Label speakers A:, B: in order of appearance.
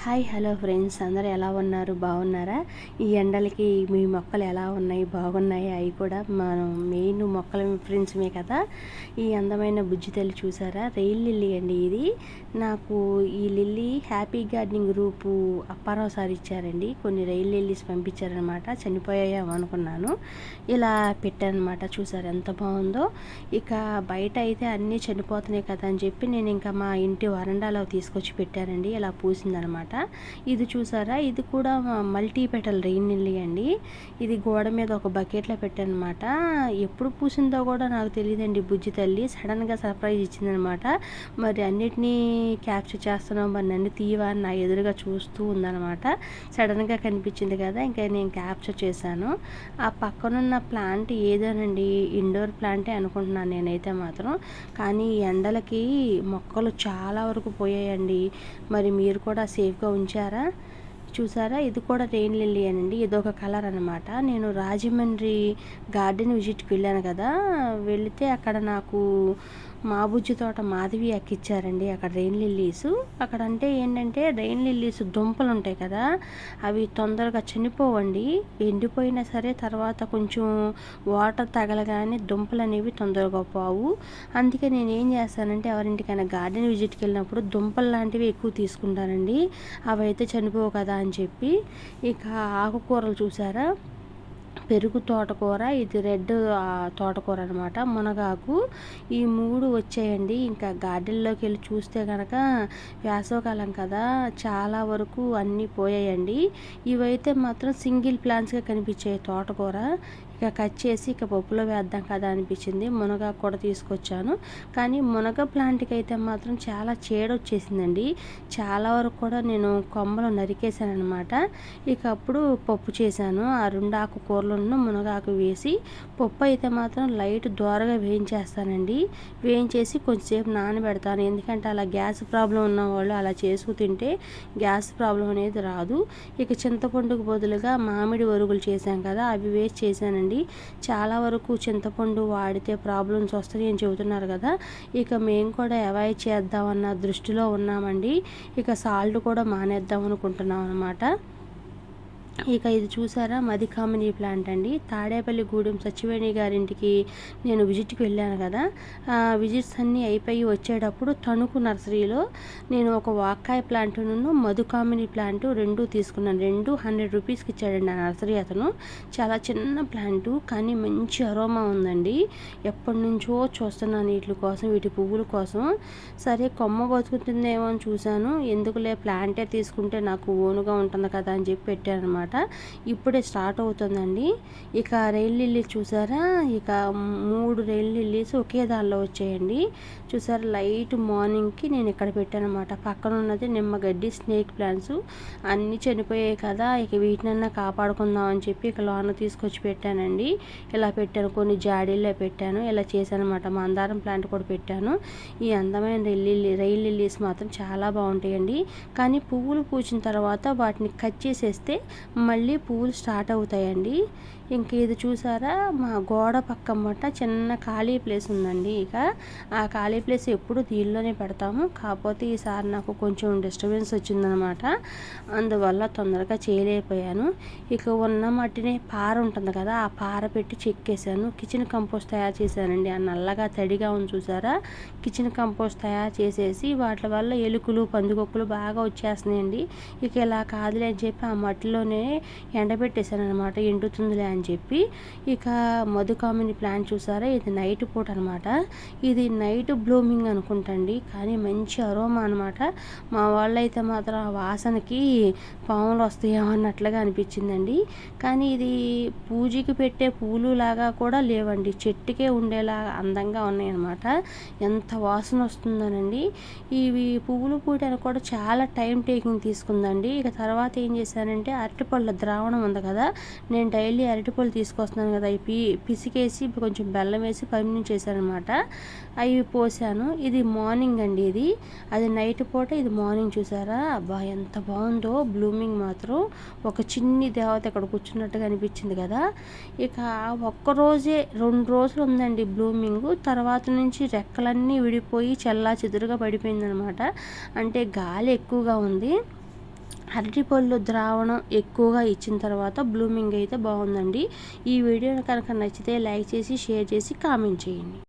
A: Hi hello friends, అందరూ ఎలా ఉన్నారు? బాగున్నారా? ఈ ఎండలకి మీ మొక్కలు ఎలా ఉన్నాయి? బాగున్నాయి. అవి కూడా మనం మెయిన్ మొక్కల ఫ్రెండ్స్మే కదా. ఈ అందమైన బుజ్జి తల్లి చూసారా? రెయిన్ లిల్లీ అండి. ఇది నాకు ఈ lily happy gardening group Apparao sir ఇచ్చారండి. కొన్ని రెయిన్ లిల్లీస్ పంపించారనమాట. చనిపోయాయేమో అనుకున్నాను, ఇలా పెట్టానమాట. చూసారు ఎంత బాగుందో. ఇక బయట అయితే అన్నీ చనిపోతున్నాయి కదా అని చెప్పి నేను ఇంకా మా ఇంటి వరండాలో తీసుకొచ్చి పెట్టానండి. ఇలా పూసిందనమాట. ఇది చూసారా? ఇది కూడా మల్టీ పెటల్ రెయిన్ లిల్లీ అండి. ఇది గోడ మీద ఒక బకెట్లో పెట్టానమాట. ఎప్పుడు పూసిందో కూడా నాకు తెలియదండి. బుజ్జి తల్లి సడన్గా సర్ప్రైజ్ ఇచ్చిందనమాట. మరి అన్నిటినీ క్యాప్చర్ చేస్తున్నాం, మరి నన్ను తీయవా అని నా ఎదురుగా చూస్తూ ఉందనమాట. సడన్గా కనిపించింది కదా, ఇంకా నేను క్యాప్చర్ చేశాను. ఆ పక్కనున్న ప్లాంట్ ఏదోనండి, ఇండోర్ ప్లాంటే అనుకుంటున్నాను నేనైతే మాత్రం. కానీ ఎండలకి మొక్కలు చాలా వరకు పోయాయండి. మరి మీరు కూడా సేఫ్గా ఉంచారా? చూసారా? ఇది కూడా రెయిన్ లిల్లీ అనండి. ఇదొక కలర్ అనమాట. నేను రాజమండ్రి గార్డెన్ విజిట్కి వెళ్ళాను కదా, వెళితే అక్కడ నాకు మా బుజ్జి తోట మాధవి ఎక్కిచ్చారండి. అక్కడ రెయిన్ లిల్లీస్, అక్కడ అంటే ఏంటంటే రెయిన్ లిల్లీస్ దుంపలు ఉంటాయి కదా, అవి తొందరగా చనిపోవండి. ఎండిపోయినా సరే తర్వాత కొంచెం వాటర్ తగలగానే దుంపలు అనేవి తొందరగా పోవు. అందుకే నేను ఏం చేస్తానంటే ఎవరింటికైనా గార్డెన్ విజిట్కి వెళ్ళినప్పుడు దుంపలు లాంటివి ఎక్కువ తీసుకుంటానండి, అవి అయితే చనిపోవు కదా అని చెప్పి. ఇక ఆకుకూరలు చూసారా? పెరుగు తోటకూర, ఇది రెడ్ తోటకూర అనమాట, మునగాకు, ఈ మూడు వచ్చాయండి. ఇంకా గార్డెన్లోకి వెళ్ళి చూస్తే కనుక వేసవకాలం కదా, చాలా వరకు అన్నీ పోయాయండి. ఇవైతే మాత్రం సింగిల్ ప్లాంట్స్గా కనిపించాయి తోటకూర. ఇక కట్ చేసి ఇక పప్పులో వేద్దాం కదా అనిపించింది. మునగాకు కూడా తీసుకొచ్చాను. కానీ మునగ ప్లాంట్కి అయితే మాత్రం చాలా వచ్చేసిందండి. చాలా వరకు కూడా నేను కొమ్మలు నరికేసాను అనమాట. ఇక అప్పుడు పప్పు చేశాను. ఆ రెండు ఆకుకూరలను మునగాకు వేసి పప్పు అయితే మాత్రం లైట్ దోరగా వేయించేస్తానండి. వేయించేసి కొంచెంసేపు నానబెడతాను. ఎందుకంటే అలా గ్యాస్ ప్రాబ్లం ఉన్న వాళ్ళు అలా చేసుకు తింటే గ్యాస్ ప్రాబ్లం అనేది రాదు. ఇక చింతపండుకు బదులుగా మామిడి వరుగులు చేశాం కదా, అవి వేసి చేశానండి. చాలా వరకు చింతపండు వాడితే ప్రాబ్లమ్స్ వస్తాయి అని చెబుతున్నారు కదా, ఇక మేము కూడా అవాయిడ్ చేద్దామన్న దృష్టిలో ఉన్నామండి. ఇక సాల్ట్ కూడా మానేద్దాం అనుకుంటున్నాం అనమాట. ఇక ఇది చూసారా? మధుకామిని ప్లాంట్ అండి. తాడేపల్లి గూడెం సచివేణి గారింటికి నేను విజిట్కి వెళ్ళాను కదా, విజిట్స్ అన్నీ అయిపోయి వచ్చేటప్పుడు తణుకు నర్సరీలో నేను ఒక వాక్కాయ ప్లాంట్ను మధుకామిని ప్లాంట్ రెండు తీసుకున్నాను. రెండు 100 రూపీస్కి ఇచ్చాడండి ఆ నర్సరీ అతను. చాలా చిన్న ప్లాంటు కానీ మంచి అరోమా ఉందండి. ఎప్పటి నుంచో చూస్తున్నాను వీటి కోసం, వీటి పువ్వుల కోసం. సరే కొమ్మ బతుకుతుందేమో అని చూశాను. ఎందుకులే ప్లాంటే తీసుకుంటే నాకు ఓనుగా ఉంటుంది కదా అని చెప్పి పెట్టాను అనమాట. ఇప్పుడే స్టార్ట్ అవుతుందండి. ఇక రెయిన్ లిల్లీ చూసారా? ఇక 3 రెయిన్ లిల్లీస్ ఒకే దానిలో వచ్చాయండి. చూసారా? లైట్ మార్నింగ్కి నేను ఇక్కడ పెట్టాను అనమాట. పక్కన ఉన్నది నిమ్మగడ్డి, స్నేక్ ప్లాంట్స్ అన్నీ చనిపోయాయి కదా, ఇక వీటినన్నా కాపాడుకుందాం అని చెప్పి ఇక లోన తీసుకొచ్చి పెట్టానండి. ఇలా పెట్టాను, కొన్ని జాడీల్లో పెట్టాను, ఇలా చేశాను అనమాట. మందారం ప్లాంట్ కూడా పెట్టాను. ఈ అందమైన రెయిన్ లిల్లీస్ మాత్రం చాలా బాగుంటాయండి. కానీ పువ్వులు పూసిన తర్వాత వాటిని కట్ చేసేస్తే మళ్ళీ పువ్వులు స్టార్ట్ అవుతాయండి. ఇంక ఇది చూసారా? మా గోడ పక్కమ్మట చిన్న ఖాళీ ప్లేస్ ఉందండి. ఇక ఆ ఖాళీ ప్లేస్ ఎప్పుడు దీనిలోనే పెడతాము. కాకపోతే ఈసారి నాకు కొంచెం డిస్టర్బెన్స్ వచ్చిందనమాట, అందువల్ల తొందరగా చేయలేకపోయాను. ఇక ఉన్న మట్టిని పార ఉంటుంది కదా, ఆ పార పెట్టి చెక్కేసాను. కిచెన్ కంపోస్ట్ తయారు చేశానండి. ఆ నల్లగా తడిగా ఉంది చూసారా? కిచెన్ కంపోస్ట్ తయారు చేసేసి వాటి వల్ల ఎలుకలు, పందికొక్కులు బాగా వచ్చేస్తున్నాయండి. ఇక ఇలా కాదులే అని చెప్పి ఆ మట్టిలోనే ఎండబెట్టేశాను అనమాట, ఎండుతుందిలే అని చెప్పి. ఇక మధుకామిని ప్లాంట్ చూసారా? ఇది నైట్ పూట అనమాట. ఇది నైట్ బ్లూమింగ్ అనుకుంటండి, కానీ మంచి అరోమా అనమాట. మా వాళ్ళు అయితే మాత్రం ఆ వాసనకి పాములు వస్తాయేమో అన్నట్లుగా అనిపించిందండి. కానీ ఇది పూజకి పెట్టే పూలు లాగా కూడా లేవండి, చెట్టుకే ఉండేలా అందంగా ఉన్నాయన్నమాట. ఎంత వాసన వస్తుందోనండి. ఇవి పువ్వులు పూయడానికి కూడా చాలా టైం టేకింగ్ తీసుకుందండి. ఇక తర్వాత ఏం చేశానంటే అరటిపళ్ళ ద్రావణం ఉంది కదా, నేను డైలీ అరటిపళ్ళు తీసుకొస్తున్నాను కదా, ఇవి పిసికేసి కొంచెం బెల్లం వేసి పర్మినెంట్ చేశాను అనమాట. అవి పోసాను. ఇది మార్నింగ్ అండి, ఇది అది నైట్ పూట, ఇది మార్నింగ్. చూసారా? అబ్బా ఎంత బాగుందో బ్లూమింగ్ మాత్రం. ఒక చిన్ని దేవత ఇక్కడ కూర్చున్నట్టుగా అనిపించింది కదా. ఇక ఒక్కరోజే 2 రోజులు ఉందండి బ్లూమింగ్. తర్వాత నుంచి రెక్కలన్నీ విడిపోయి చెల్లా చెదురుగా పడిపోయిందనమాట. అంటే గాలి ఎక్కువగా ఉంది. అరటిపళ్ళు ద్రావణం ఎక్కువగా ఇచ్చిన తర్వాత బ్లూమింగ్ అయితే బాగుందండి. ఈ వీడియో కనుక నచ్చితే లైక్ చేసి, షేర్ చేసి, కామెంట్ చేయండి.